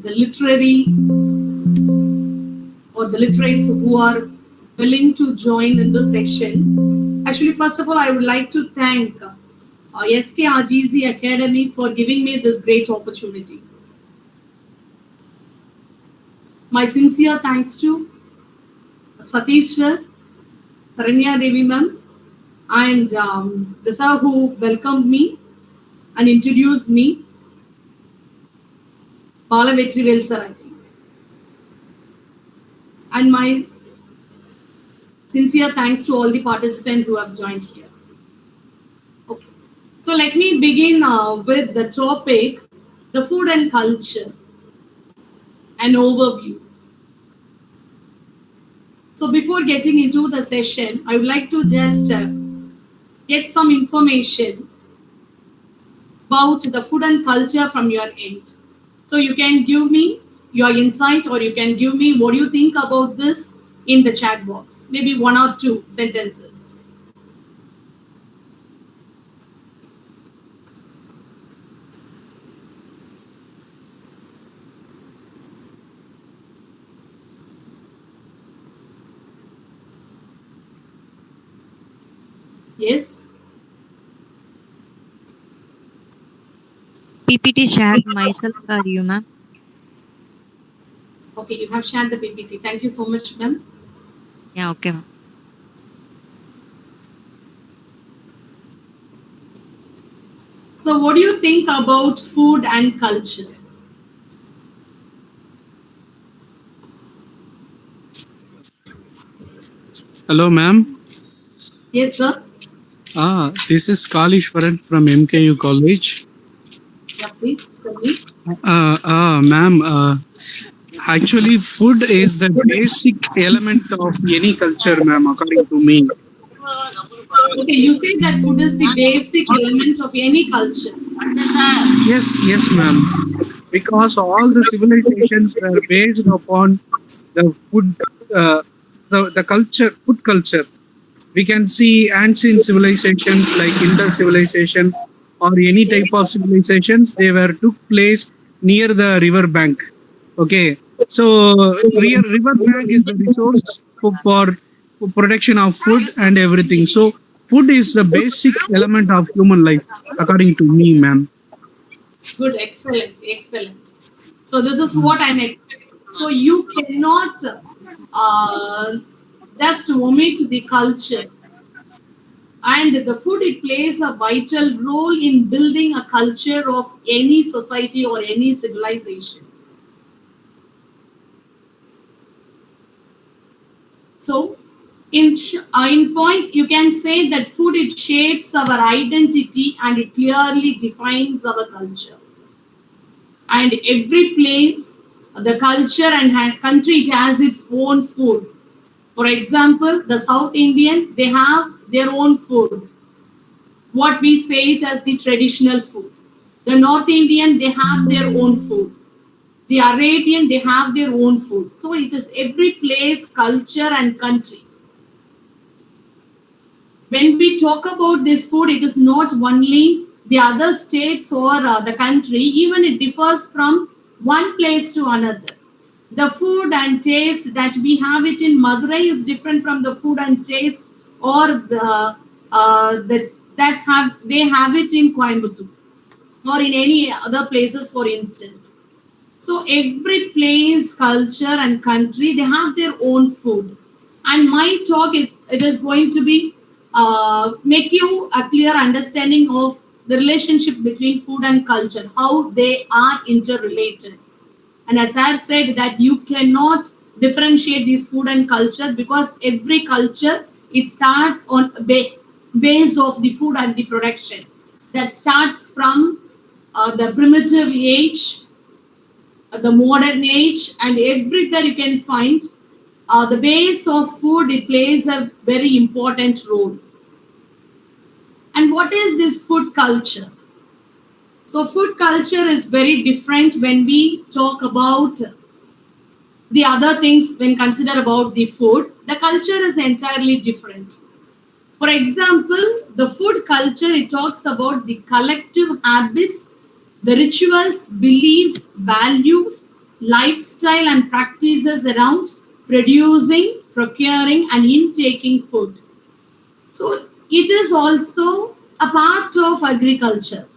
the literary or the literates who are willing to join in this section. Actually, first of all, I would like to thank SKRGC Academy for giving me this great opportunity. My sincere thanks to Satish sir, Saranya Devi ma'am, and the sir who welcomed me and introduced me, Bala Vetrivel sir, I think. And my sincere thanks to all the participants who have joined here. Okay. So let me begin with the topic, the food and culture, an overview. So before getting into the session, I would like to just get some information about the food and culture from your end. So you can give me your insight, or you can give me what you think about this in the chat box, maybe 1 or 2 sentences. Yes. PPT shared myself or you, ma'am? Okay, you have shared the PPT. Thank you so much, ma'am. Yeah, okay, ma'am. So what do you think about food and culture? Hello, ma'am. Yes, sir. This is Kalishwaran from MKU College. Yeah, please tell me. Ma'am, actually, food is the basic element of any culture, ma'am, according to me. Okay, you say that food is the basic element of any culture. Yes, ma'am. Because all the civilizations were based upon the food, the culture, food culture. We can see ancient civilizations like Indus civilization or any type of civilizations. They were took place near the river bank. Okay, so river bank is the resource for production of food and everything. So food is the basic element of human life, according to me, ma'am. Good, excellent, excellent. So this is what I'm expecting. So you cannot just omit the culture. And the food, it plays a vital role in building a culture of any society or any civilization. So in point, you can say that food, it shapes our identity and it clearly defines our culture. And every place, the culture and country, it has its own food. For example, the South Indian, they have their own food. What we say it as the traditional food. The North Indian, they have their own food. The Arabian, they have their own food. So it is every place, culture and country. When we talk about this food, it is not only the other states or the country, even it differs from one place to another. The food and taste that we have it in Madurai is different from the food and taste or they have it in Coimbatore or in any other places, for instance. So every place, culture and country, they have their own food. And my talk, it is going to be make you a clear understanding of the relationship between food and culture, how they are interrelated. And as I have said, that you cannot differentiate these food and culture, because every culture, it starts on base of the food and the production. That starts from the primitive age, the modern age, and everywhere you can find the base of food, it plays a very important role. And what is this food culture? So food culture is very different when we talk about the other things. When consider about the food, the culture is entirely different. For example, the food culture, it talks about the collective habits The rituals, beliefs, values, lifestyle, and practices around producing, procuring, and intaking food. So it is also a part of agriculture.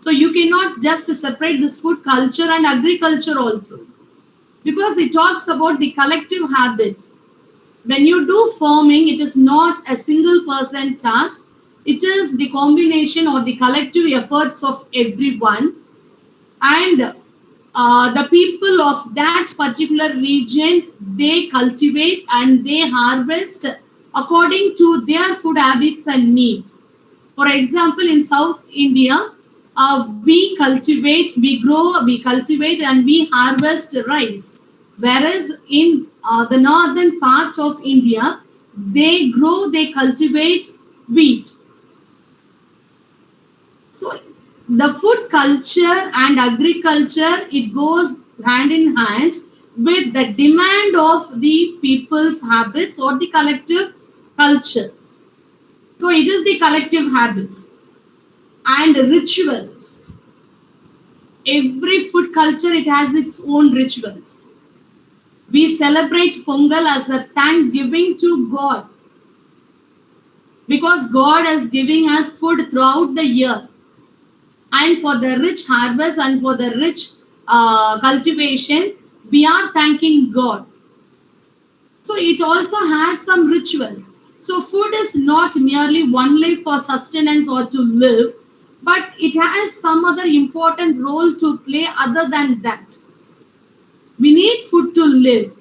So you cannot just separate this food culture and agriculture also, because it talks about the collective habits. When you do farming, it is not a single person task. It is the combination or the collective efforts of everyone, and the people of that particular region, they cultivate and they harvest according to their food habits and needs. For example, in South India, we cultivate and we harvest rice, whereas in the northern part of India, they cultivate wheat. So the food culture and agriculture, it goes hand in hand with the demand of the people's habits or the collective culture. So it is the collective habits and rituals. Every food culture, it has its own rituals. We celebrate Pongal as a thanksgiving to God, because God is giving us food throughout the year, and for the rich harvest and for the rich cultivation, we are thanking God. So it also has some rituals. So food is not merely only for sustenance or to live, but it has some other important role to play other than that. We need food to live,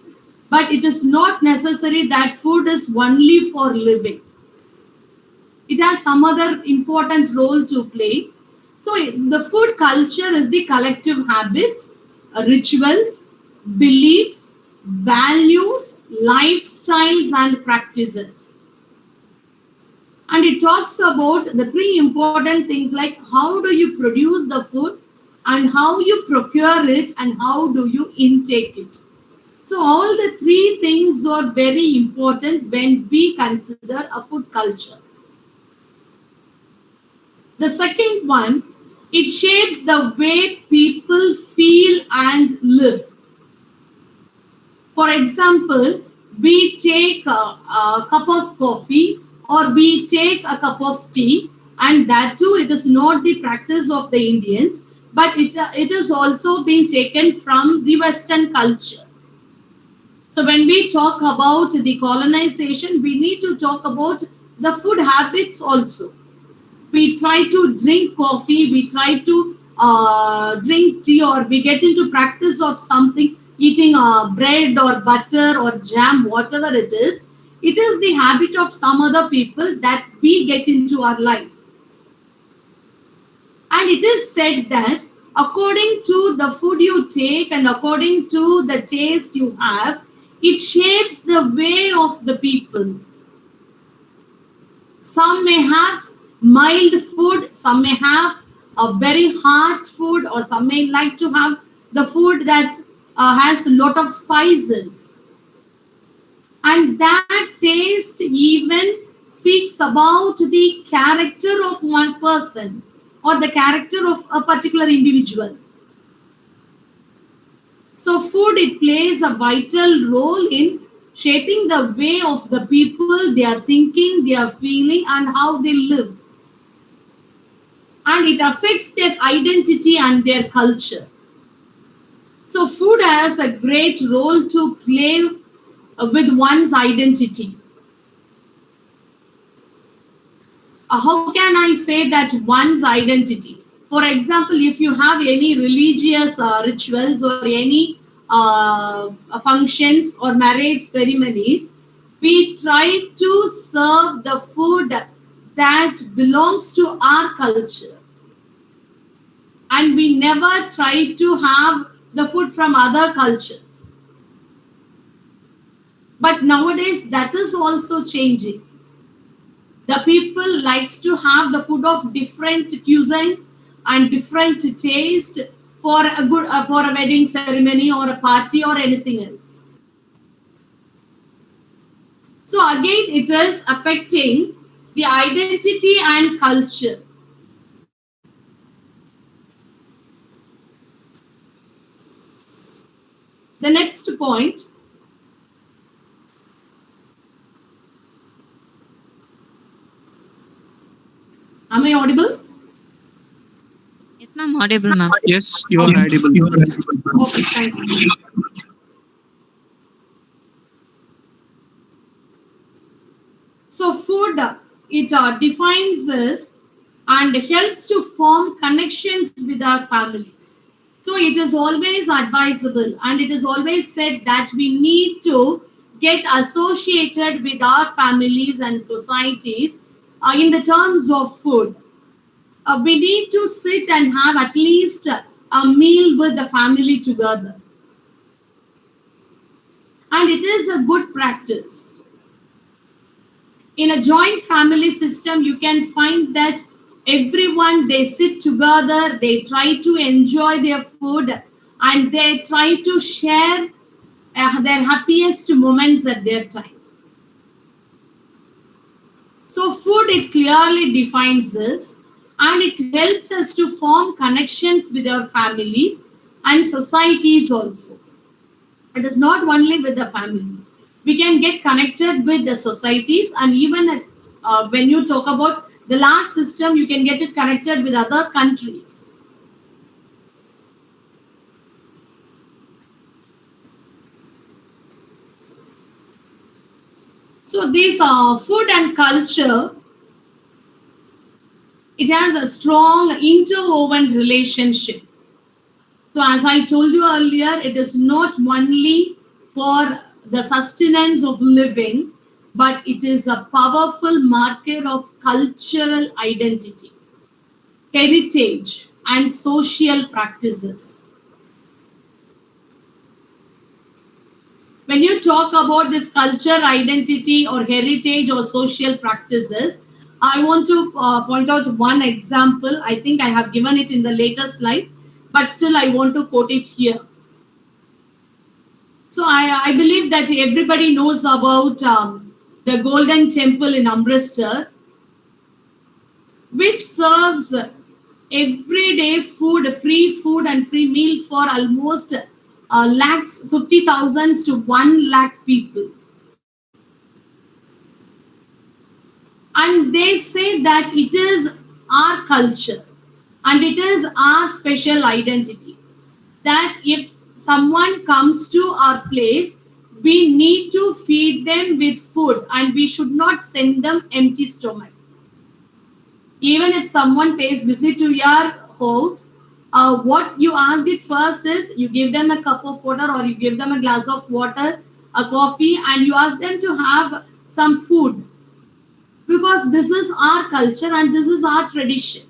but it is not necessary that food is only for living. It has some other important role to play. So the food culture is the collective habits, rituals, beliefs, values, lifestyles, and practices. And it talks about the three important things, like how do you produce the food, and how you procure it, and how do you intake it. So all the three things are very important when we consider a food culture. The second one, it shapes the way people feel and live. For example, we take a cup of coffee or we take a cup of tea, and that too, it is not the practice of the Indians, but it is also being taken from the Western culture. So when we talk about the colonization, we need to talk about the food habits also. We try to drink coffee, we try to drink tea, or we get into practice of something, eating bread or butter or jam, whatever it is the habit of some other people that we get into our life. And it is said that according to the food you take and according to the taste you have, it shapes the way of the people. Some may have mild food, some may have a very hot food, or some may like to have the food that has a lot of spices. And that taste even speaks about the character of one person or the character of a particular individual. So food, it plays a vital role in shaping the way of the people, their thinking, their feeling, and how they live. And it affects their identity and their culture. So food has a great role to play with one's identity. How can I say that one's identity? For example, if you have any religious rituals or any functions or marriage ceremonies, we try to serve the food that belongs to our culture. And we never try to have the food from other cultures. But nowadays, that is also changing. The people likes to have the food of different cuisines and different taste for a wedding ceremony or a party or anything else. So again, it is affecting the identity and culture. The next point, am I audible? Yes, ma'am. Audible, ma'am. Yes, you are Okay. audible. Okay, thank you. So food, it defines us and helps to form connections with our families. So it is always advisable and it is always said that we need to get associated with our families and societies in the terms of food. We need to sit and have at least a meal with the family together. And it is a good practice. In a joint family system, you can find that everyone, they sit together, they try to enjoy their food, and they try to share their happiest moments at their time. So food, it clearly defines us and it helps us to form connections with our families and societies also. It is not only with the family. We can get connected with the societies, and even when you talk about the large system, you can get it connected with other countries. So this food and culture, it has a strong interwoven relationship. So as I told you earlier, it is not only for the sustenance of living, but it is a powerful marker of cultural identity, heritage, and social practices. When you talk about this culture, identity, or heritage or social practices, I want to point out one example. I think I have given it in the later slides, but still I want to quote it here. So I believe that everybody knows about the Golden Temple in Amritsar, which serves everyday food and free meal for almost lakhs, 50,000 to 1 lakh people. And they say that it is our culture and it is our special identity. That if someone comes to our place, we need to feed them with food and we should not send them empty stomach. Even if someone pays visit to your house, what you ask it first is you give them a cup of water or you give them a glass of water, a coffee, and you ask them to have some food, because this is our culture and this is our tradition,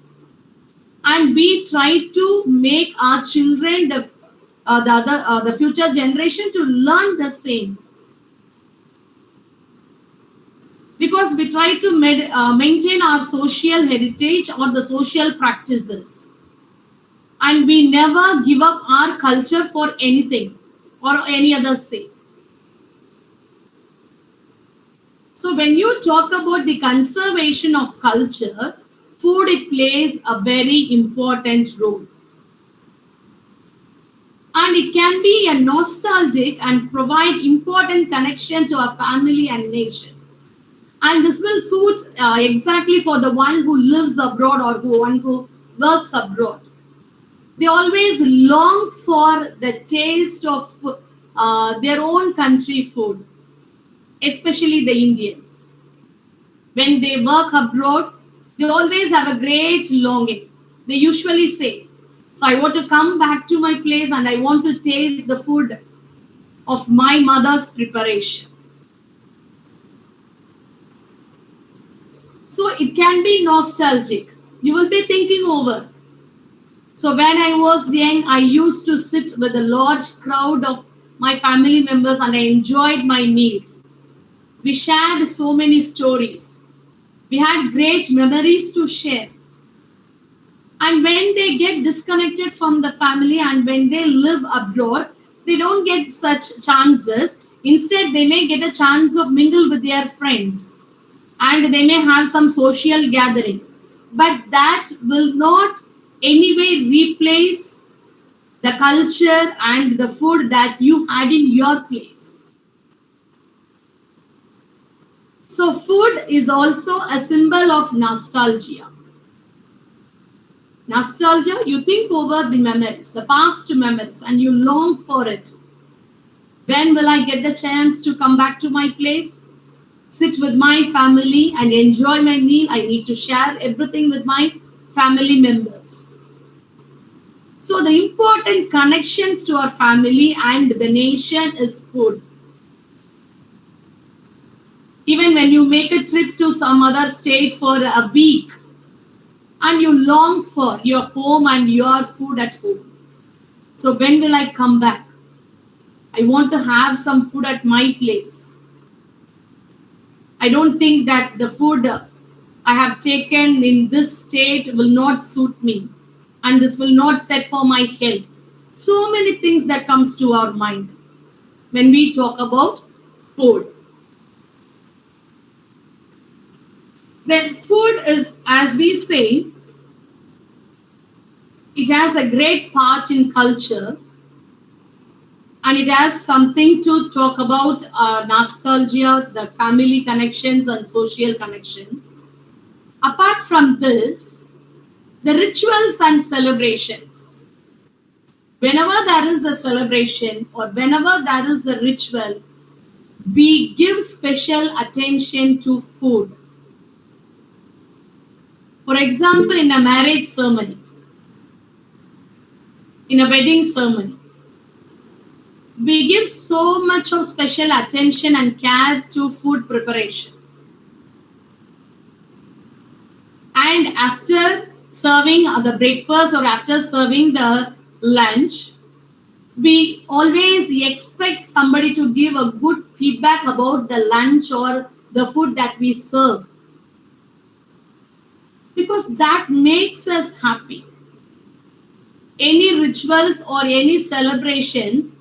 and we try to make our children, the future generation, to learn the same, because we try to maintain our social heritage or the social practices, and we never give up our culture for anything or any other sake. So when you talk about the conservation of culture, food, it plays a very important role. And it can be a nostalgic and provide important connection to our family and nation. And this will suit exactly for the one who lives abroad or one who works abroad. They always long for the taste of their own country food, especially the Indians. When they work abroad, they always have a great longing. They usually say, so I want to come back to my place and I want to taste the food of my mother's preparation. So it can be nostalgic. You will be thinking over. So when I was young, I used to sit with a large crowd of my family members and I enjoyed my meals. We shared so many stories. We had great memories to share. And when they get disconnected from the family and when they live abroad, they don't get such chances. Instead, they may get a chance of mingle with their friends and they may have some social gatherings. But that will not anyway replace the culture and the food that you had in your place. So, food is also a symbol of nostalgia. Nostalgia, you think over the memories, the past memories, and you long for it. When will I get the chance to come back to my place? Sit with my family and enjoy my meal. I need to share everything with my family members. So, the important connections to our family and the nation is food. Even when you make a trip to some other state for a week and you long for your home and your food at home. So, when will I come back? I want to have some food at my place. I don't think that the food I have taken in this state will not suit me and this will not set for my health. So many things that comes to our mind when we talk about food. Then food is, as we say, it has a great part in culture and it has something to talk about nostalgia, the family connections and social connections. Apart from this, the rituals and celebrations. Whenever there is a celebration or whenever there is a ritual, we give special attention to food. For example, in a marriage ceremony, in a wedding ceremony, we give so much of special attention and care to food preparation. And after serving the breakfast or after serving the lunch, we always expect somebody to give a good feedback about the lunch or the food that we serve because that makes us happy. Any rituals or any celebrations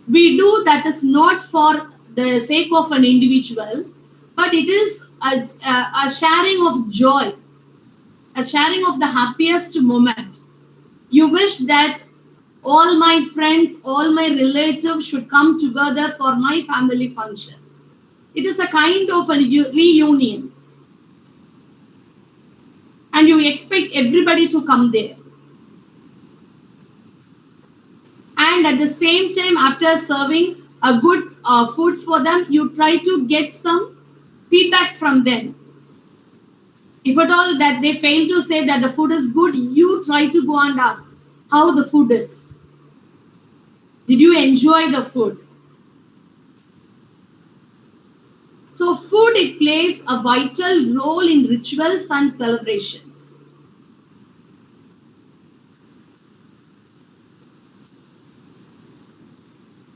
we do that is not for the sake of an individual, but it is a sharing of joy, a sharing of the happiest moment. You wish that all my friends, all my relatives should come together for my family function. It is a kind of a reunion, and you expect everybody to come there. And at the same time, after serving a good food for them, you try to get some feedbacks from them. If at all that they fail to say that the food is good, you try to go and ask how the food is. Did you enjoy the food? So food it plays a vital role in rituals and celebrations.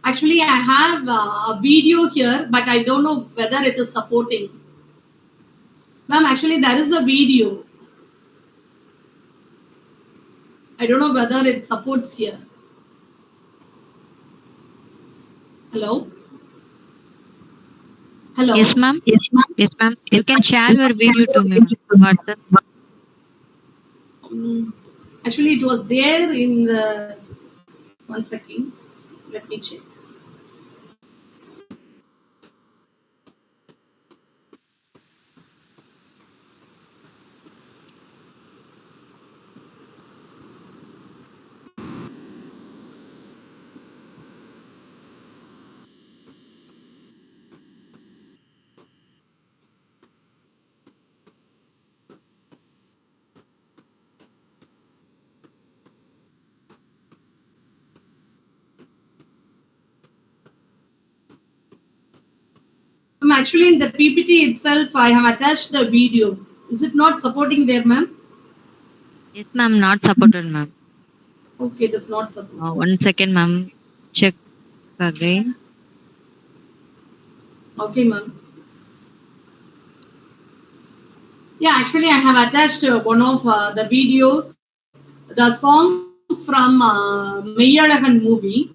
Actually, I have a video here, but I don't know whether it is supporting. Ma'am, actually, there is a video. I don't know whether it supports here. Hello? Yes, Hello? ma'am. Yes, ma'am. You can share your video to me, ma'am. WhatsApp. Um, Actually, it was there in the. One second. Let me check. Actually, in the PPT itself, I have attached the video. Is it not supporting there, ma'am? Yes, ma'am. Not supported, ma'am. Okay, it is not supporting. 1 second, ma'am. Check again. Okay, ma'am. Yeah, actually, I have attached one of the videos, the song from Meyyalagan movie.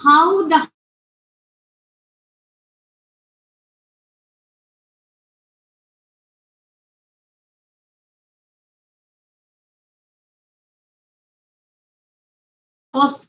how the was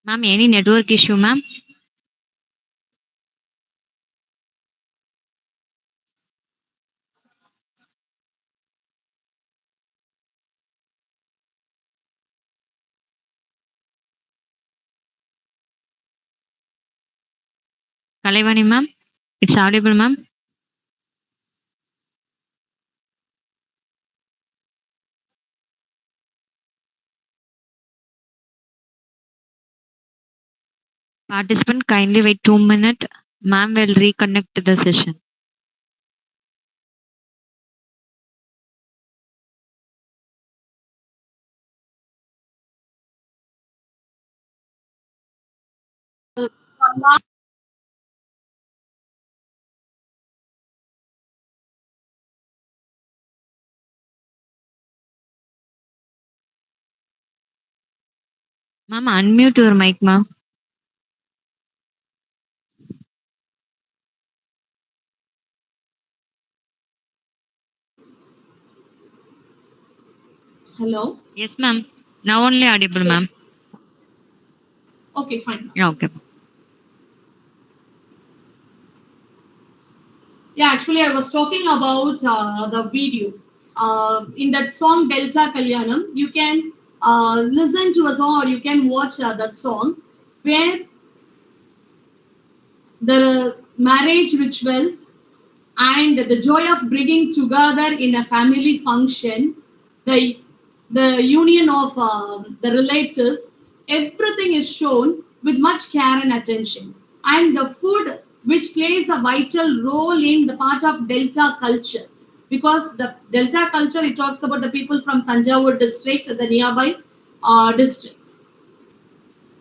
Ma'am, any network issue, ma'am? Kalaivani, ma'am? It's audible, ma'am? Participant, kindly wait 2 minutes. Ma'am will reconnect to the session. Ma'am, unmute your mic, ma'am. hello. Yes, ma'am. Now only audible, ma'am. Okay, fine. Yeah, okay. Yeah, actually, I was talking about the video. In that song Delta Kalyanam, you can listen to a song or you can watch the song where the marriage rituals and the joy of bringing together in a family function, the the union of the relatives, everything is shown with much care and attention. And the food, which plays a vital role in the part of Delta culture, because the Delta culture it talks about the people from Tanjavur district, the nearby districts.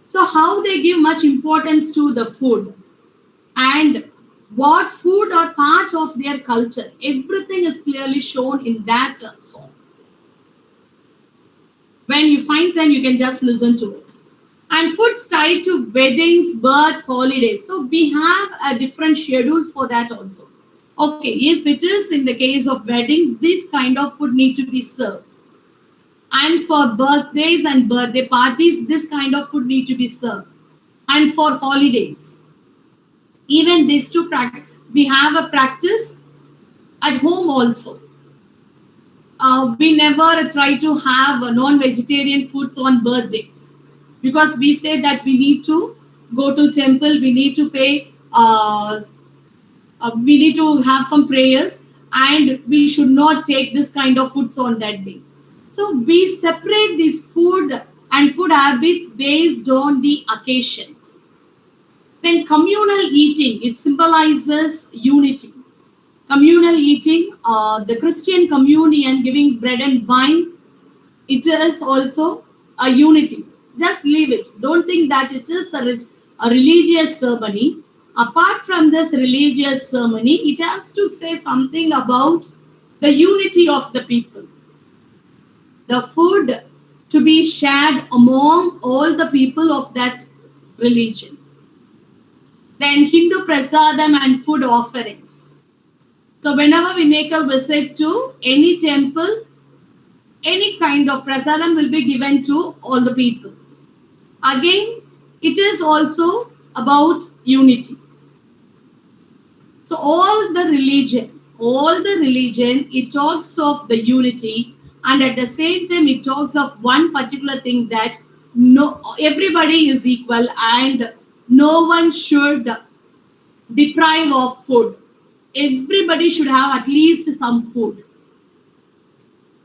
So how they give much importance to the food and what food are part of their culture. Everything is clearly shown in that song. When you find time, you can just listen to it. And food's tied to weddings, births, holidays. So we have a different schedule for that also. Okay, if it is in the case of wedding, this kind of food need to be served. And for birthdays and birthday parties, this kind of food need to be served. And for holidays, even these two practice, we have a practice at home also. We never try to have non-vegetarian foods on birthdays because we say that we need to go to temple, we need to pay, we need to have some prayers, and we should not take this kind of foods on that day. So we separate this food and food habits based on the occasions. Then communal eating, it symbolizes unity. Communal eating, the Christian communion giving bread and wine, it is also a unity. Just leave it. Don't think that it is a religious ceremony. Apart from this religious ceremony, it has to say something about the unity of the people. The food to be shared among all the people of that religion. Then Hindu prasadam and food offerings. So whenever we make a visit to any temple, any kind of prasadam will be given to all the people. Again, it is also about unity. So all the religion, it talks of the unity, and at the same time, it talks of one particular thing that no, everybody is equal, and no one should deprive of food. Everybody should have at least some food.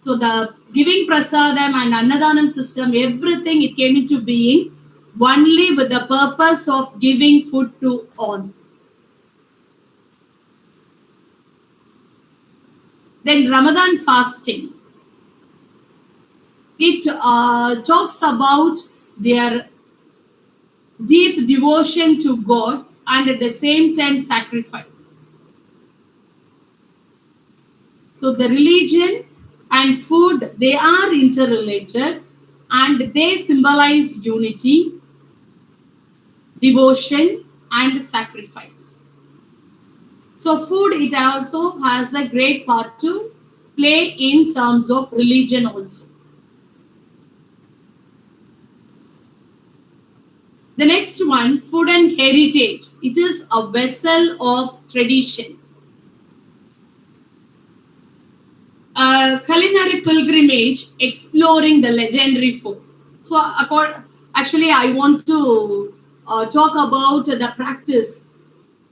So the giving prasadam and annadanam system, everything it came into being only with the purpose of giving food to all. Then Ramadan fasting. It talks about their deep devotion to God and at the same time sacrifice. So the religion and food, they are interrelated and they symbolize unity, devotion and sacrifice. So food, it also has a great part to play in terms of religion also. The next one, food and heritage. It is a vessel of tradition. A culinary pilgrimage exploring the legendary food. So, actually, I want to talk about the practice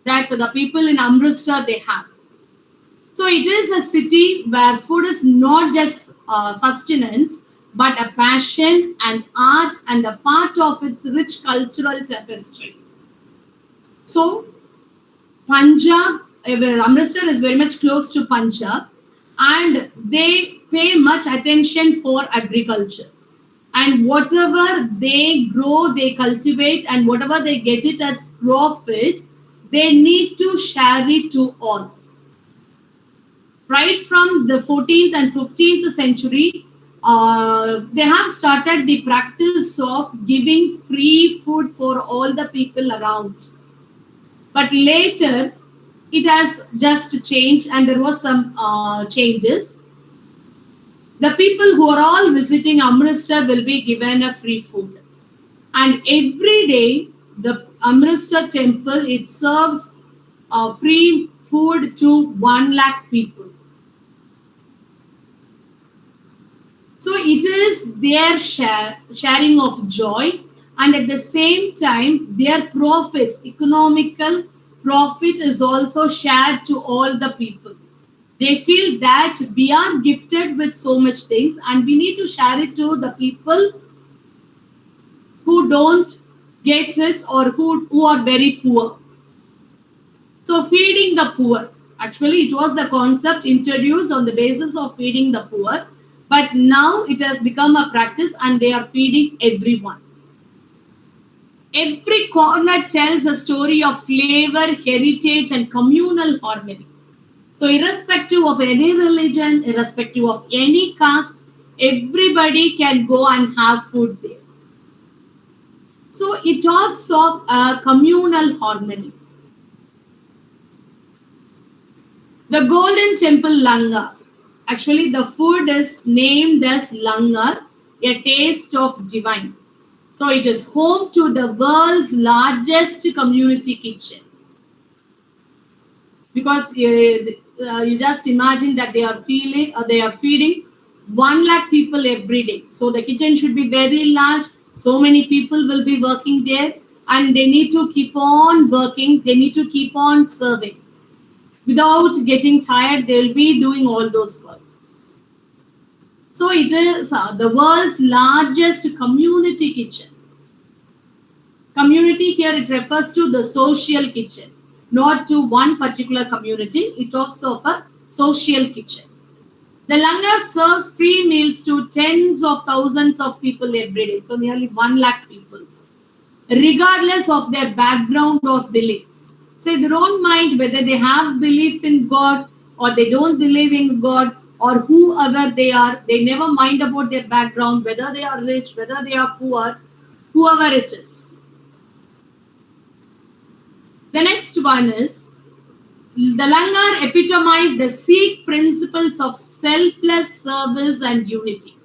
that the people in Amritsar they have. So, it is a city where food is not just sustenance, but a passion and art and a part of its rich cultural tapestry. So, Punjab, Amritsar is very much close to Punjab, and they pay much attention for agriculture. And whatever they grow, they cultivate, and whatever they get it as profit, they need to share it to all. Right from the 14th and 15th century, they have started the practice of giving free food for all the people around. But later, it has just changed and there was some changes. The people who are all visiting Amritsar will be given a free food. And every day, the Amritsar temple, it serves free food to 1 lakh people. So it is their sharing of joy, and at the same time, their profit, economical profit is also shared to all the people. They feel that we are gifted with so much things and we need to share it to the people who don't get it or who are very poor. So feeding the poor. Actually, it was the concept introduced on the basis of feeding the poor. But now it has become a practice and they are feeding everyone. Every corner tells a story of flavor, heritage, and communal harmony. So, irrespective of any religion, irrespective of any caste, everybody can go and have food there. So, it talks of a communal harmony. The Golden Temple Langar. Actually, the food is named as Langar, a taste of divine. So it is home to the world's largest community kitchen. Because you just imagine that they are feeding 1 lakh people every day. So the kitchen should be very large. So many people will be working there, and they need to keep on working. They need to keep on serving. Without getting tired, they will be doing all those works. So it is the world's largest community kitchen. Community here, it refers to the social kitchen, not to one particular community. It talks of a social kitchen. The Langar serves free meals to tens of thousands of people every day, so nearly 1 lakh people, regardless of their background or beliefs. So they don't mind whether they have belief in God or they don't believe in God or whoever they are. They never mind about their background, whether they are rich, whether they are poor, whoever it is. The next one is the Langar epitomize the Sikh principles of selfless service and unity.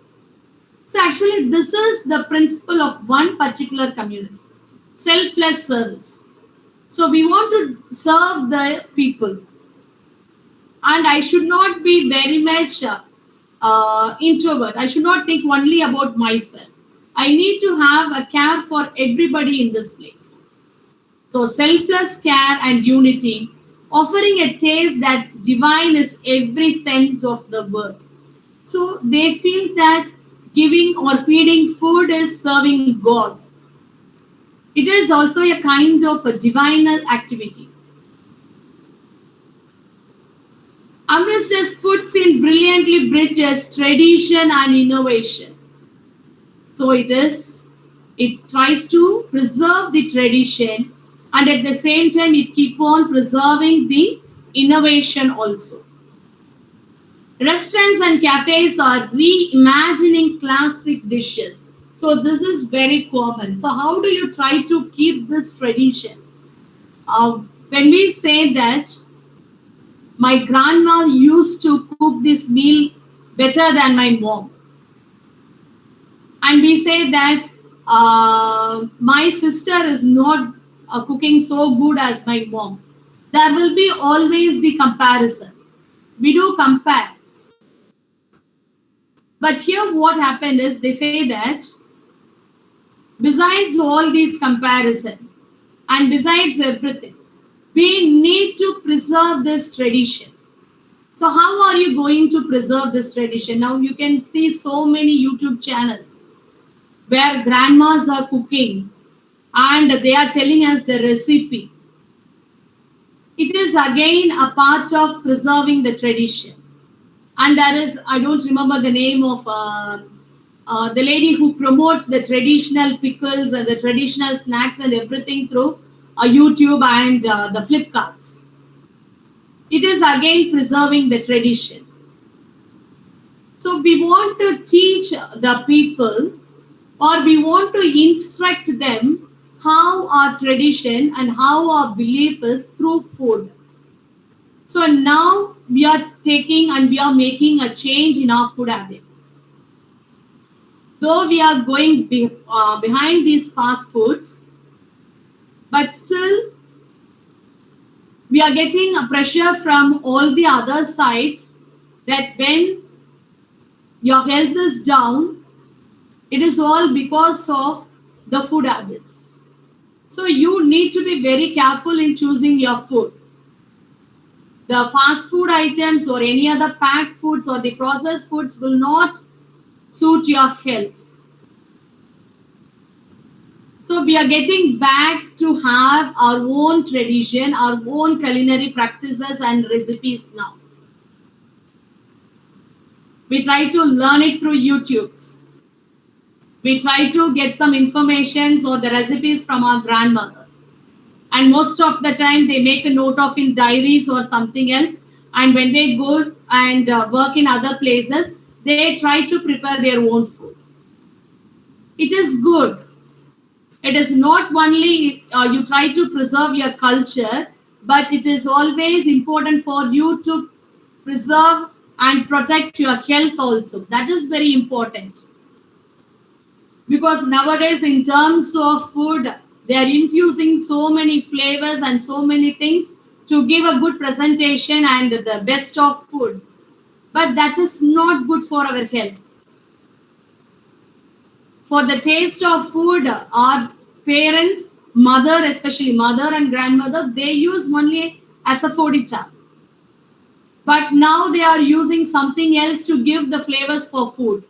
So actually, this is the principle of one particular community, selfless service. So we want to serve the people. And I should not be very much introvert. I should not think only about myself. I need to have a care for everybody in this place. So selfless care and unity, offering a taste that's divine in every sense of the word. So they feel that giving or feeding food is serving God. It is also a kind of a divinal activity. Amritsar's food scene brilliantly bridges tradition and innovation. So it tries to preserve the tradition and at the same time it keep on preserving the innovation also. Restaurants and cafes are reimagining classic dishes. So this is very common. So how do you try to keep this tradition? When we say that my grandma used to cook this meal better than my mom, and we say that my sister is not cooking so good as my mom, there will be always the comparison. We do compare. But here what happened is they say that besides all these comparison and besides everything, we need to preserve this tradition. So how are you going to preserve this tradition? Now you can see so many YouTube channels where grandmas are cooking and they are telling us the recipe. It is again a part of preserving the tradition. And there is, I don't remember the name of the lady who promotes the traditional pickles and the traditional snacks and everything through YouTube and the Flipkarts. It is again preserving the tradition. So we want to teach the people or we want to instruct them how our tradition and how our belief is through food. So now we are taking and we are making a change in our food habits. Though we are going behind these fast foods, but still we are getting a pressure from all the other sides that when your health is down, it is all because of the food habits. So you need to be very careful in choosing your food. The fast food items or any other packed foods or the processed foods will not suit your health. So we are getting back to have our own tradition, our own culinary practices and recipes now. We try to learn it through YouTubes. We try to get some information or the recipes from our grandmothers. And most of the time they make a note of in diaries or something else. And when they go and work in other places, they try to prepare their own food. It is good. It is not only you try to preserve your culture, but it is always important for you to preserve and protect your health also. That is very important. Because nowadays in terms of food, they are infusing so many flavors and so many things to give a good presentation and the best of food. But that is not good for our health. For the taste of food, our parents, mother, especially mother and grandmother, they use only as a fodita. But now they are using something else to give the flavors for food.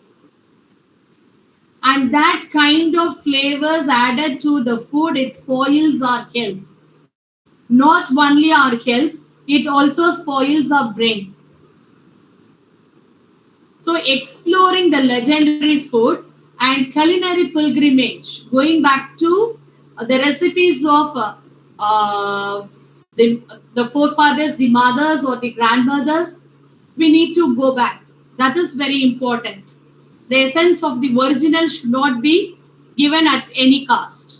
And that kind of flavors added to the food, it spoils our health. Not only our health, it also spoils our brain. So exploring the legendary food and culinary pilgrimage, going back to the recipes of the forefathers, the mothers or the grandmothers, we need to go back. That is very important. The essence of the original should not be given at any cost.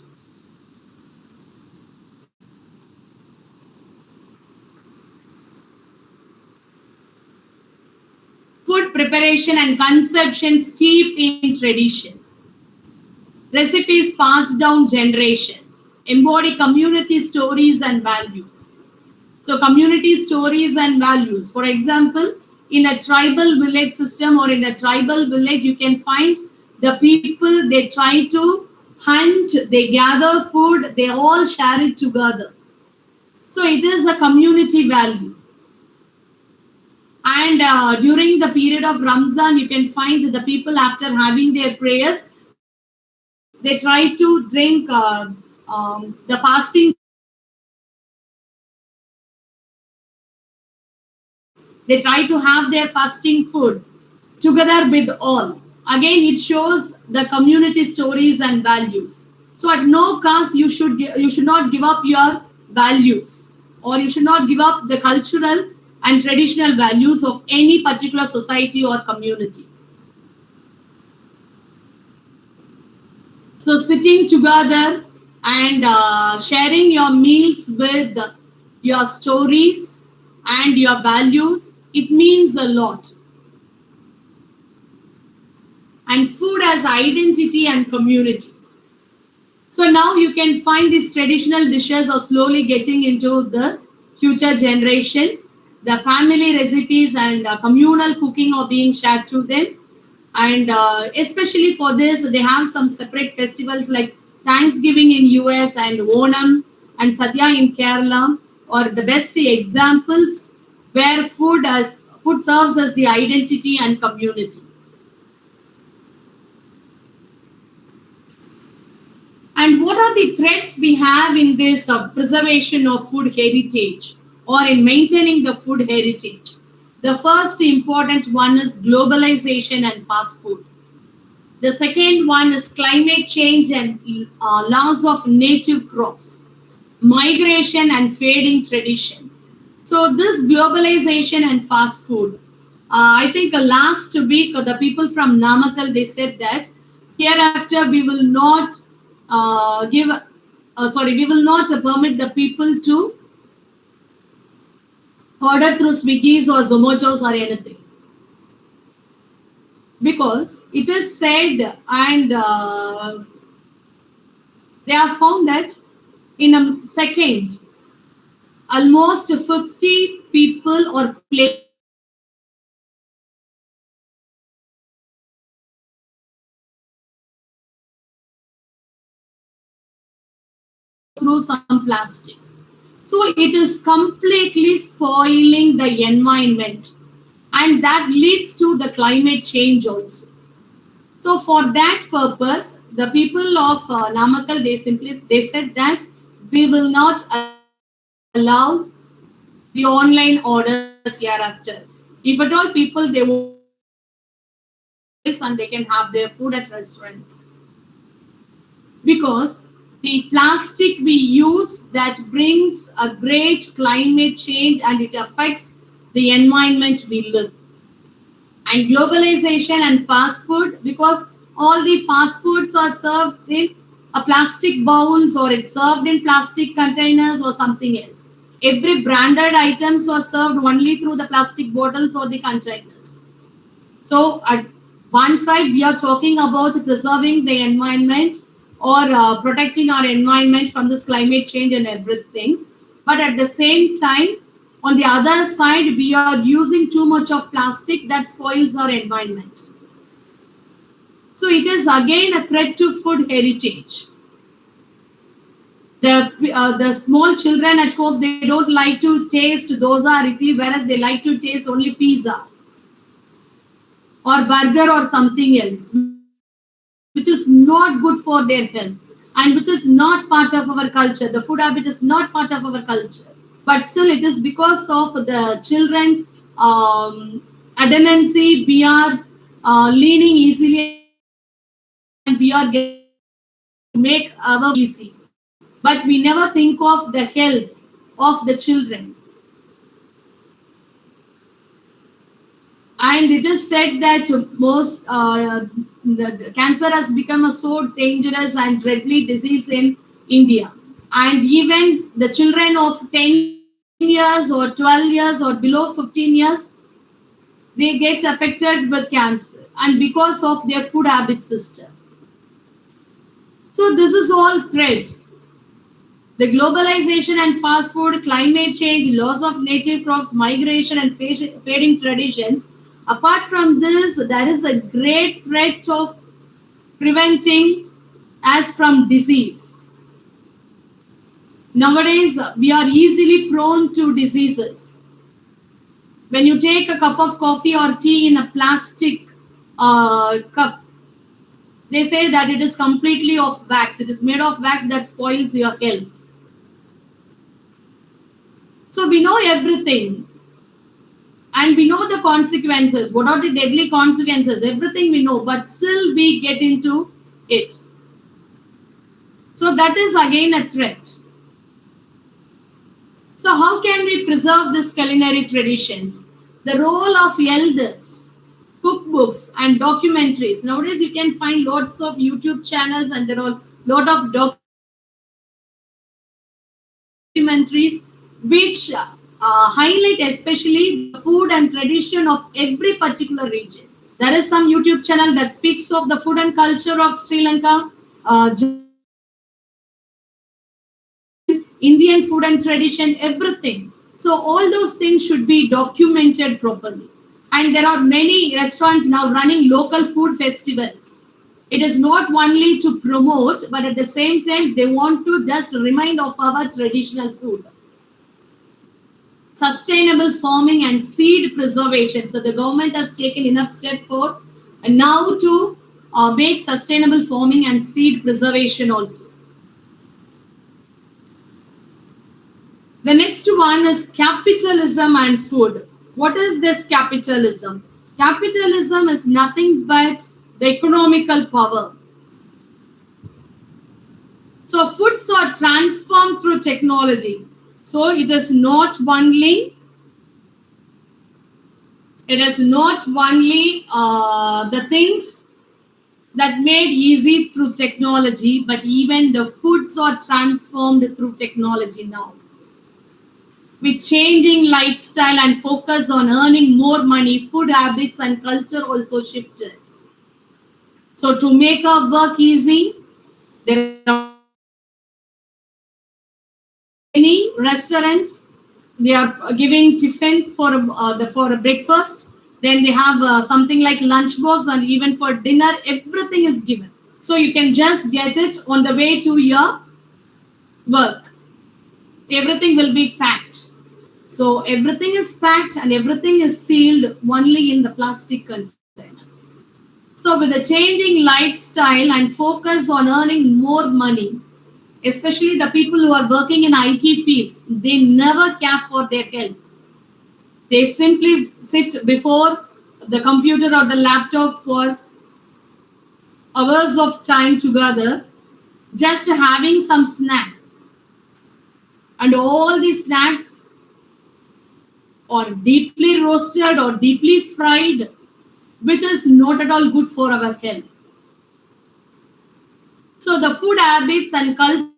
Food preparation and conception steeped in tradition. Recipes passed down generations. Embody community stories and values. So community stories and values. For example, in a tribal village system or in a tribal village, you can find the people, they try to hunt, they gather food, they all share it together. So it is a community value. And during the period of Ramzan, you can find the people after having their prayers, they try to drink the fasting They try to have their fasting food together with all. Again, it shows the community stories and values. So at no cost you should not give up your values, or you should not give up the cultural and traditional values of any particular society or community. So sitting together and sharing your meals with your stories and your values, it means a lot. And food as identity and community. So now you can find these traditional dishes are slowly getting into the future generations. The family recipes and communal cooking are being shared to them. And especially for this, they have some separate festivals like Thanksgiving in US and Onam and Satya in Kerala, or the best examples where food serves as the identity and community. And what are the threats we have in this preservation of food heritage or in maintaining the food heritage? The first important one is globalization and fast food. The second one is climate change and loss of native crops, migration and fading tradition. So this globalization and fast food, I think last week the people from Namakkal they said that hereafter we will not we will not permit the people to order through Swiggy's or Zomatos or anything, because it is said and they have found that in a second almost 50 people or places through some plastics. So it is completely spoiling the environment, and that leads to the climate change also. So for that purpose, the people of Namakkal they said that we will not allow the online orders hereafter. If at all people they want to order through mobiles and they can have their food at restaurants, because the plastic we use that brings a great climate change and it affects the environment we live. And globalization and fast food, because all the fast foods are served in a plastic bowls or it's served in plastic containers or something else. Every branded items are served only through the plastic bottles or the containers. So at one side we are talking about preserving the environment or protecting our environment from this climate change and everything, but at the same time on the other side we are using too much of plastic that spoils our environment. So it is again a threat to food heritage. The small children at home they don't like to taste dosa or idli, whereas they like to taste only pizza or burger or something else, which is not good for their health and which is not part of our culture. The food habit is not part of our culture, but still it is because of the children's adamantly we are leaning easily and we are getting comfortable and we are getting to make our food easy, but we never think of the health of the children. And it is said that most the cancer has become a so dangerous and deadly disease in India. And even the children of 10 years or 12 years or below 15 years, they get affected with cancer and because of their food habit system. So this is all threat. The globalization and fast food, climate change, loss of native crops, migration and fading traditions. Apart from this, there is a great threat of preventing as from disease. Nowadays, we are easily prone to diseases When you take a cup of coffee or tea in a plastic cup, they say that it is completely of wax. It is made of wax that spoils your health. So we know everything and we know the consequences. What are the deadly consequences? Everything we know, but still we get into it. So that is again a threat. So how can we preserve these culinary traditions? The role of elders, cookbooks and documentaries. Nowadays you can find lots of YouTube channels and there are lot of documentaries which highlight especially the food and tradition of every particular region. There is some YouTube channel that speaks of the food and culture of Sri Lanka, Indian food and tradition, everything. So all those things should be documented properly. And there are many restaurants now running local food festivals. It is not only to promote, but at the same time, they want to just remind of our traditional food. Sustainable farming and seed preservation. So the government has taken enough step for now to make sustainable farming and seed preservation also. The next one is capitalism and food. What is this capitalism? Capitalism is nothing but the economical power. So foods are transformed through technology. So it is not only the things that made easy through technology, but even the foods are transformed through technology now. With changing lifestyle and focus on earning more money, food habits and culture also shifted. So to make our work easy, there are many restaurants. They are giving tiffin for a breakfast. Then they have something like lunch box, and even for dinner, everything is given. So you can just get it on the way to your work. Everything will be packed. So everything is packed and everything is sealed only in the plastic containers. So with the changing lifestyle and focus on earning more money, especially the people who are working in IT fields, they never care for their health. They simply sit before the computer or the laptop for hours of time together, just having some snack. And all these snacks are deeply roasted or deeply fried, which is not at all good for our health. So the food habits and culture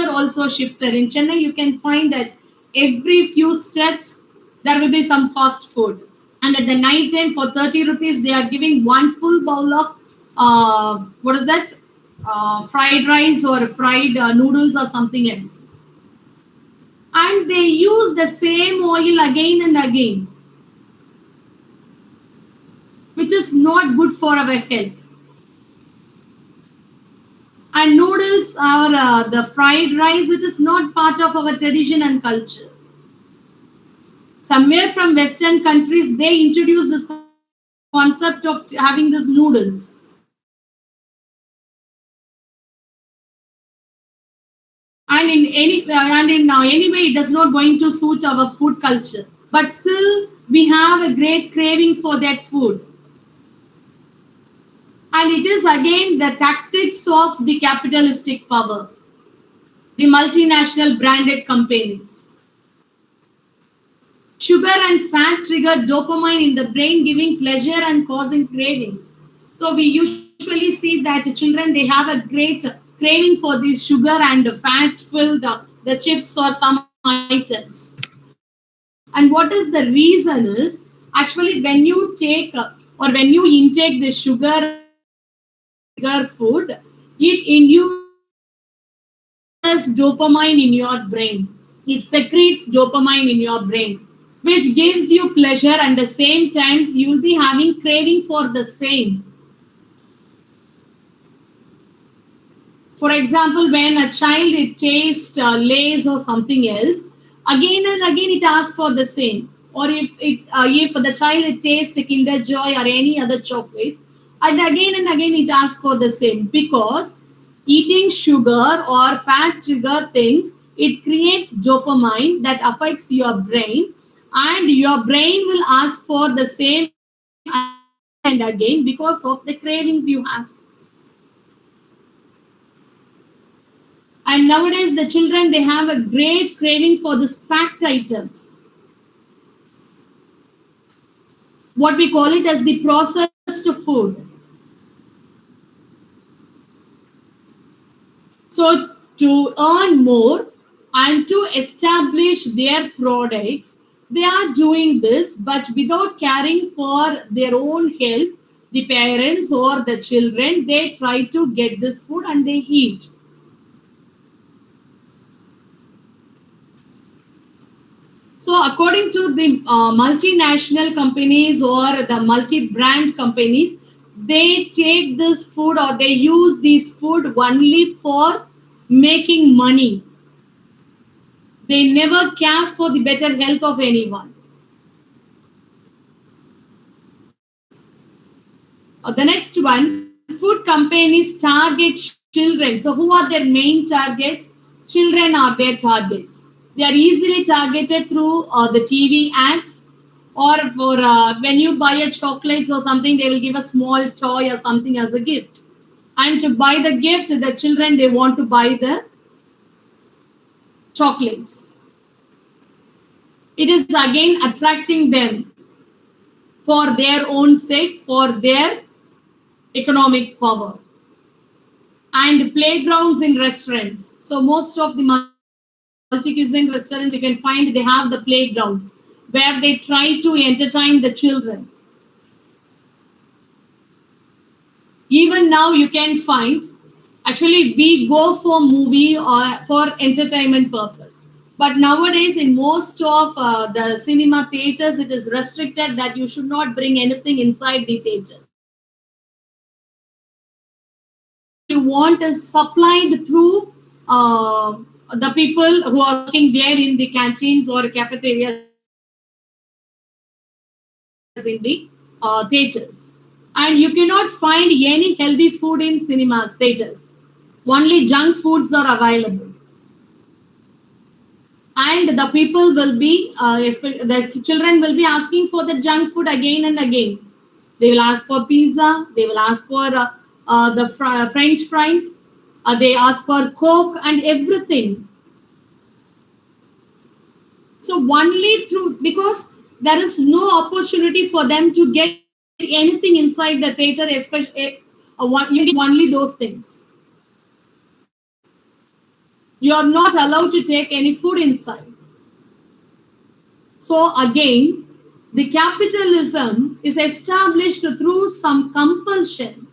also shifted. In Chennai, you can find that every few steps there will be some fast food. And at the night time, for 30 rupees, they are giving one full bowl of what is that? Fried rice or fried noodles or something else. And they use the same oil again and again, which is not good for our health. And noodles or the fried rice, it is not part of our tradition and culture. Somewhere from Western countries, they introduce this concept of having these noodles. And in any way, it is not going to suit our food culture. But still, we have a great craving for that food. And it is again the tactics of the capitalistic power, the multinational branded companies. Sugar and fat trigger dopamine in the brain, giving pleasure and causing cravings. So we usually see that children, they have a great craving for this sugar and fat filled the chips or some items. And what is the reason is actually when you take or when you intake the sugar food, it induces dopamine in your brain. It secretes dopamine in your brain, which gives you pleasure, and at the same times you will be having craving for the same. For example, when a child it tastes Lays or something else, again and again it asks for the same. or if the child tastes Kinder Joy or any other chocolates, and again it asks for the same, because eating sugar or fat trigger things, it creates dopamine that affects your brain, and your brain will ask for the same again and again because of the cravings you have. And nowadays the children, they have a great craving for the packed items, what we call it as the processed food. So to earn more and to establish their products, they are doing this, but without caring for their own health. The parents or the children, they try to get this food and they eat. So, according to the multinational companies or the multi-brand companies, they take this food or they use this food only for making money. They never care for the better health of anyone. The next one, food companies target children. So, who are their main targets? Children are their targets. They are easily targeted through the TV ads, or for when you buy a chocolates or something, they will give a small toy or something as a gift. And to buy the gift, the children, they want to buy the chocolates. It is again attracting them for their own sake, for their economic power. And playgrounds in restaurants. So most of the multi-cuisine restaurants, you can find they have the playgrounds where they try to entertain the children. Even now you can find, actually we go for movie or for entertainment purpose. But nowadays in most of the cinema theaters, it is restricted that you should not bring anything inside the theater. Whatever you want is supplied through the people who are working there in the canteens or cafeterias in the theaters. And you cannot find any healthy food in cinemas theaters. Only junk foods are available. And the people will be, the children will be asking for the junk food again and again. They will ask for pizza, they will ask for the French fries, they ask for Coke and everything. So only through, because there is no opportunity for them to get anything inside the theater, especially you get only those things. You are not allowed to take any food inside. So again, the capitalism is established through some compulsion.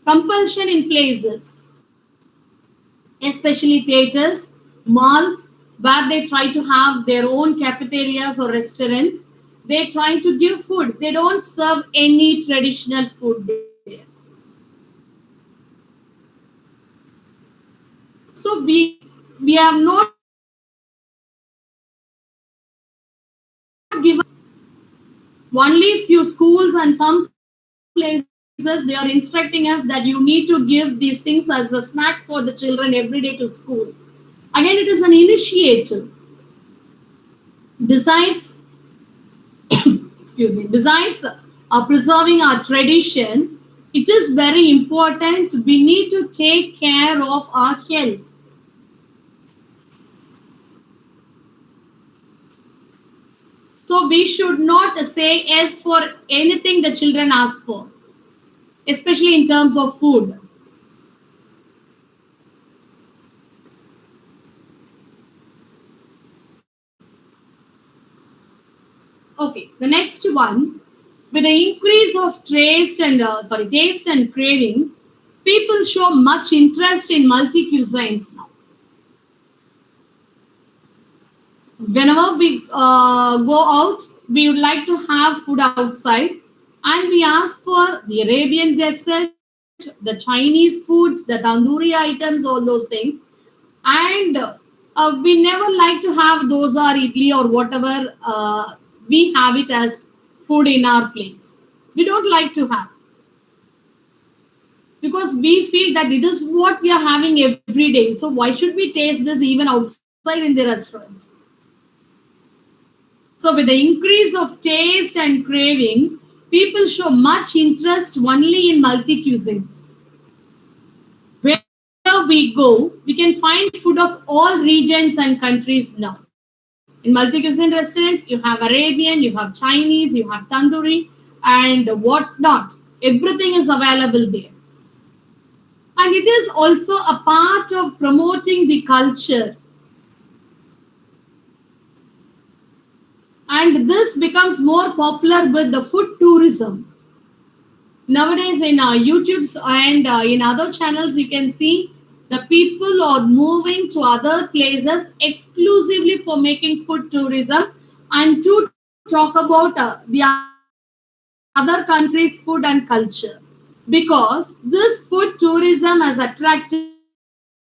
Compulsion in places, especially theaters, malls, where they try to have their own cafeterias or restaurants. They try to give food. They don't serve any traditional food there. So we have not given only few schools and some places they are instructing us that you need to give these things as a snack for the children every day to school. Again, it is an initiative. Besides, excuse me, besides preserving our tradition, it is very important. We need to take care of our health. So we should not say yes for anything the children ask for, especially in terms of food. Okay, the next one, with the increase of taste and cravings, people show much interest in multi cuisines now. Whenever we go out, we would like to have food outside, and we ask for the Arabian desert, the Chinese foods, the tandoori items, all those things. And We never like to have dosa or idli or whatever we have it as food in our place. We don't like to have, because we feel that it is what we are having every day. So why should we taste this even outside in the restaurants? So with the increase of taste and cravings, people show much interest only in multi cuisines. Wherever we go, we can find food of all regions and countries now. In multi-cuisine restaurant, you have Arabian, you have Chinese, you have tandoori, and whatnot. Everything is available there. And it is also a part of promoting the culture. And this becomes more popular with the food tourism. Nowadays, in YouTube's and in other channels, you can see the people are moving to other places exclusively for making food tourism and to talk about the other country's food and culture. Because this food tourism has attracted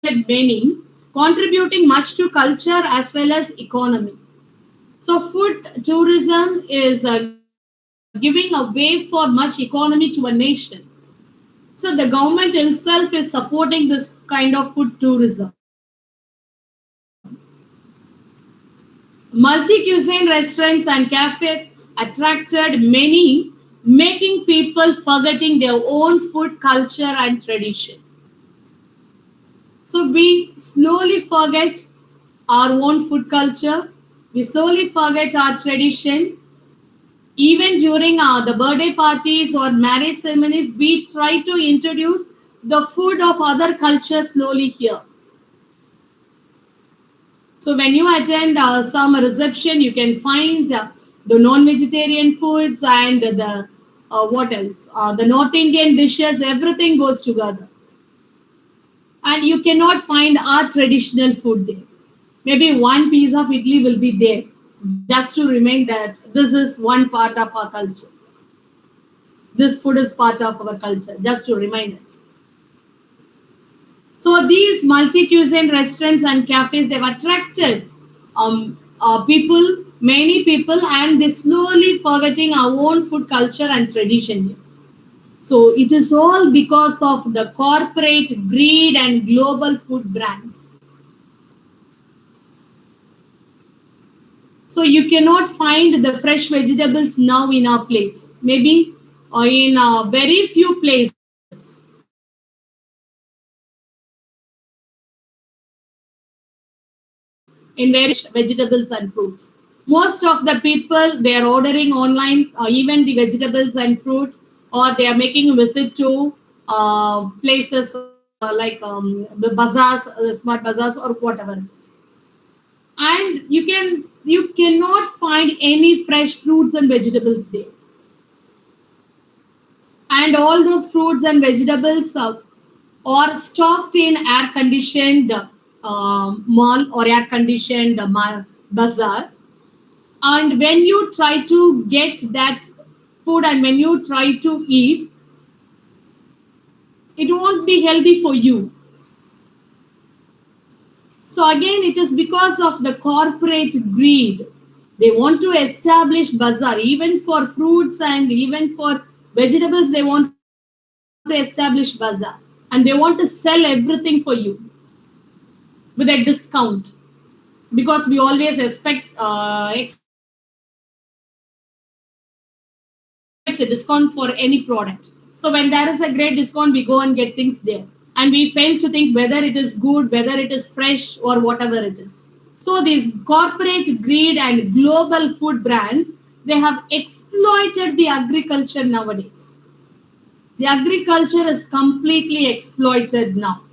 many, contributing much to culture as well as economy. So food tourism is giving a way for much economy to a nation. So the government itself is supporting this kind of food tourism. Multi-cuisine restaurants and cafes attracted many, making people forgetting their own food culture and tradition. So we slowly forget our own food culture. We slowly forget our tradition. Even during the birthday parties or marriage ceremonies, we try to introduce the food of other cultures slowly here. So when you attend some reception, you can find the non-vegetarian foods and the what else? The North Indian dishes. Everything goes together, and you cannot find our traditional food there. Maybe one piece of idli will be there, just to remind that this is one part of our culture. This food is part of our culture, just to remind us. So these multi-cuisine restaurants and cafes, they've attracted people, many people, and they slowly forgetting our own food culture and tradition here. So it is all because of the corporate greed and global food brands. So you cannot find the fresh vegetables now in our place. Maybe in very few places. In very vegetables and fruits. Most of the people, they are ordering online, even the vegetables and fruits, or they are making a visit to places like the bazaars, smart bazaars, or whatever it is. And you cannot find any fresh fruits and vegetables there. And all those fruits and vegetables are stocked in air conditioned mall or air conditioned bazaar. And when you try to get that food and when you try to eat, it won't be healthy for you. So again, it is because of the corporate greed. They want to establish bazaar even for fruits and even for vegetables. They want to establish bazaar and they want to sell everything for you with a discount, because we always expect a discount for any product. So when there is a great discount, we go and get things there, and we fail to think whether it is good, whether it is fresh, or whatever it is. So these corporate greed and global food brands, they have exploited the agriculture nowadays. The agriculture is completely exploited now,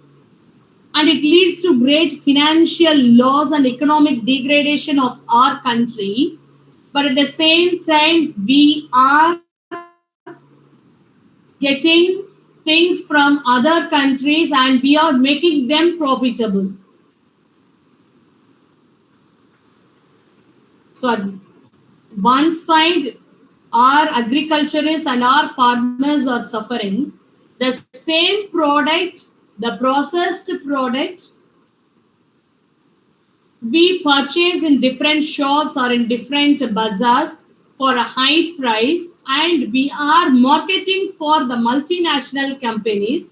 and it leads to great financial loss and economic degradation of our country. But at the same time, we are getting things from other countries and we are making them profitable. So at one side, our agriculturists and our farmers are suffering. The same product, the processed product, We purchase in different shops or in different bazaars for a high price, and we are marketing for the multinational companies,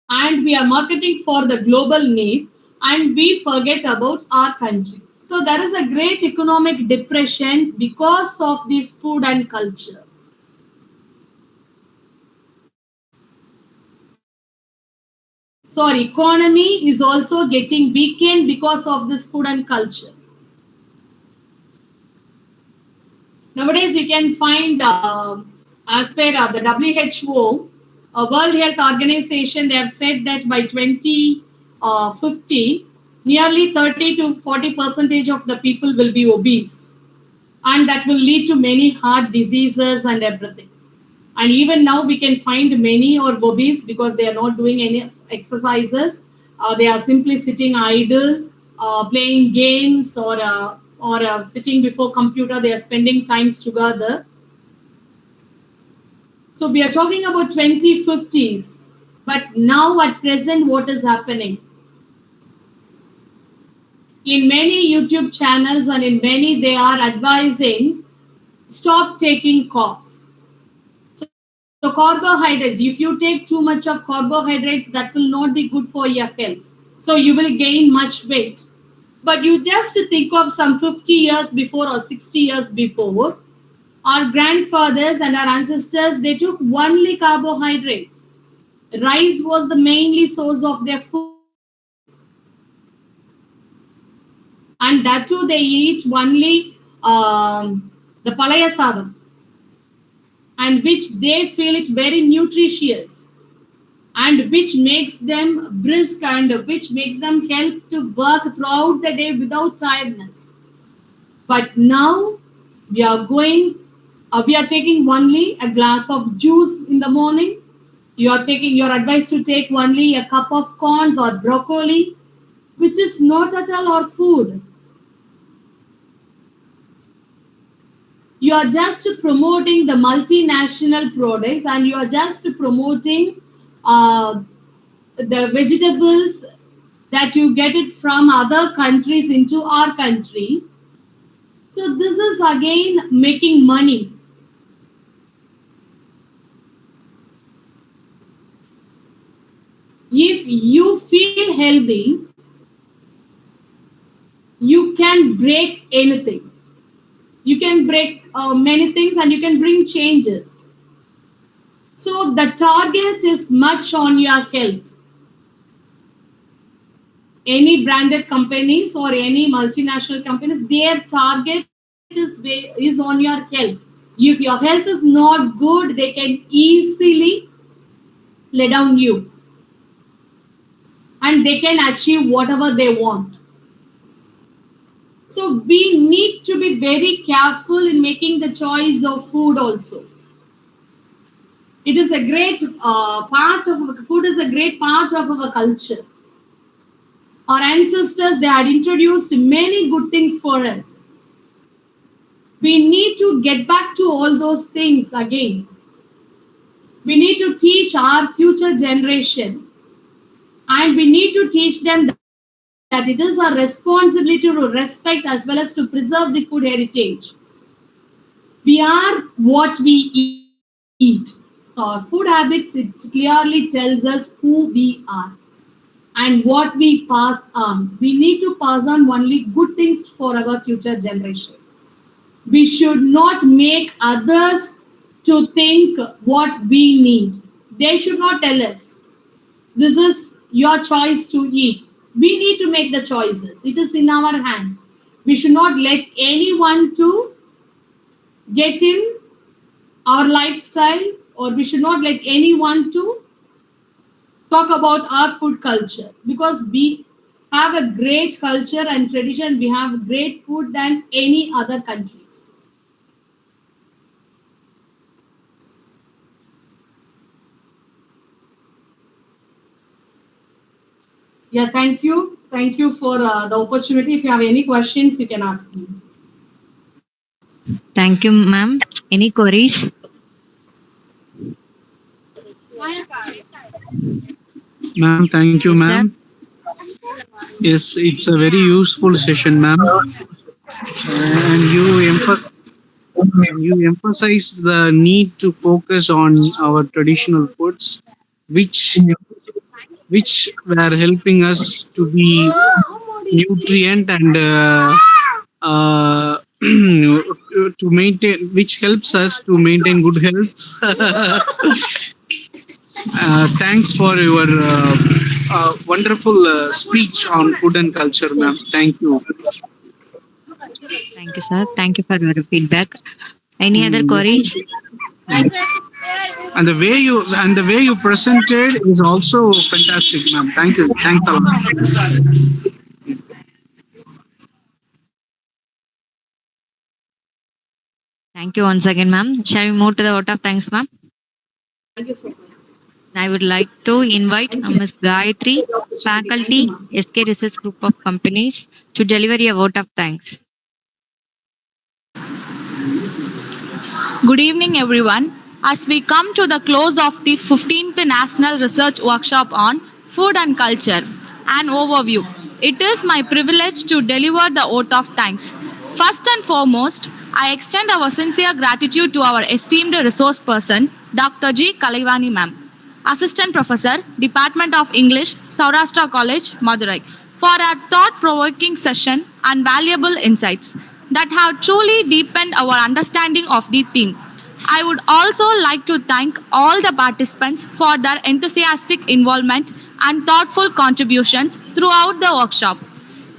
and we are marketing for the global needs, and we forget about our country. So there is a great economic depression because of this food and culture. So our economy is also getting weakened because of this food and culture. Nowadays, you can find, as per the WHO, World Health Organization, they have said that by 2050, nearly 30 to 40 percentage of the people will be obese, and that will lead to many heart diseases and everything. And even now, we can find many are obese because they are not doing any exercises. They are simply sitting idle, playing games, or sitting before computer. They are spending times together. So we are talking about 2050s. But now at present, what is happening? In many YouTube channels and in many, they are advising stop taking carbs. So carbohydrates, if you take too much of carbohydrates, that will not be good for your health. So you will gain much weight. But you just think of some 50 years before or 60 years before, our grandfathers and our ancestors, they took only carbohydrates. Rice was the mainly source of their food. And that too, they eat only the palaya sadam, and which they feel it very nutritious, and which makes them brisk, and which makes them help to work throughout the day without tiredness. But now we are taking only a glass of juice in the morning. You're advised to take only a cup of corns or broccoli, which is not at all our food. You are just promoting the multinational products, and you are just promoting uh, the vegetables that you get it from other countries into our country. So this is again making money. If you feel healthy, you can break anything. You can break many things, and you can bring changes. So the target is much on your health. Any branded companies or any multinational companies, their target is on your health. If your health is not good, they can easily let down you, and they can achieve whatever they want. So we need to be very careful in making the choice of food also. It is a great part of food is a great part of our culture. Our ancestors, they had introduced many good things for us. We need to get back to all those things again. We need to teach our future generation, and we need to teach them that it is our responsibility to respect as well as to preserve the food heritage. We are what we eat. So our food habits, it clearly tells us who we are and what we pass on. We need to pass on only good things for our future generation. We should not make others to think what we need. They should not tell us, this is your choice to eat. We need to make the choices. It is in our hands. We should not let anyone to get in our lifestyle, or we should not let anyone to talk about our food culture, because we have a great culture and tradition. We have great food than any other countries. Yeah, thank you. Thank you for the opportunity. If you have any questions, you can ask me. Thank you, ma'am. Any queries? Ma'am, thank you, Yes, sir. ma'am. Yes, it's a very useful session, ma'am. And you emphasized the need to focus on our traditional foods, which were helping us to be nutrient and to maintain, which helps us to maintain good health. Thanks for your wonderful speech on food and culture, ma'am. Yes. Thank you. Thank you, sir. Thank you for your feedback. Any other Yes. queries? And the way you presented is also fantastic, ma'am. Thank you. Thanks a lot. Thank you once again, ma'am. Shall we move to the vote of thanks, ma'am? Thank you so much. I would like to invite Thank you. Ms. Gayatri, Thank you, faculty, ma'am. SK Research Group of Companies, to deliver a vote of thanks. Good evening, everyone. As we come to the close of the 15th National Research Workshop on Food and Culture, an overview, it is my privilege to deliver the vote of thanks. First and foremost, I extend our sincere gratitude to our esteemed resource person, Dr.G. Kalaivani ma'am, Assistant Professor, Department of English, Sourashtra College, Madurai, for a thought provoking session and valuable insights that have truly deepened our understanding of the theme. I would also like to thank all the participants for their enthusiastic involvement and thoughtful contributions throughout the workshop.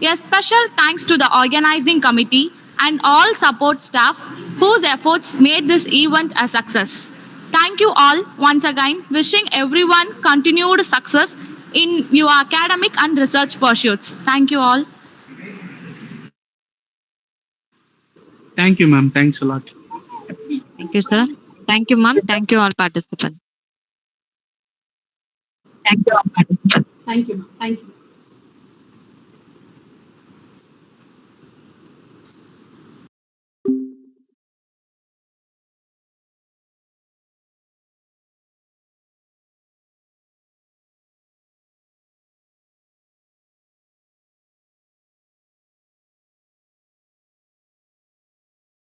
A special thanks to the organizing committee and all support staff whose efforts made this event a success. Thank you all once again, wishing everyone continued success in your academic and research pursuits. Thank you all. Thank you, ma'am. Thanks a lot. Thank you, sir. Thank you, ma'am. Thank you, all participants. Thank you, ma'am. Thank you.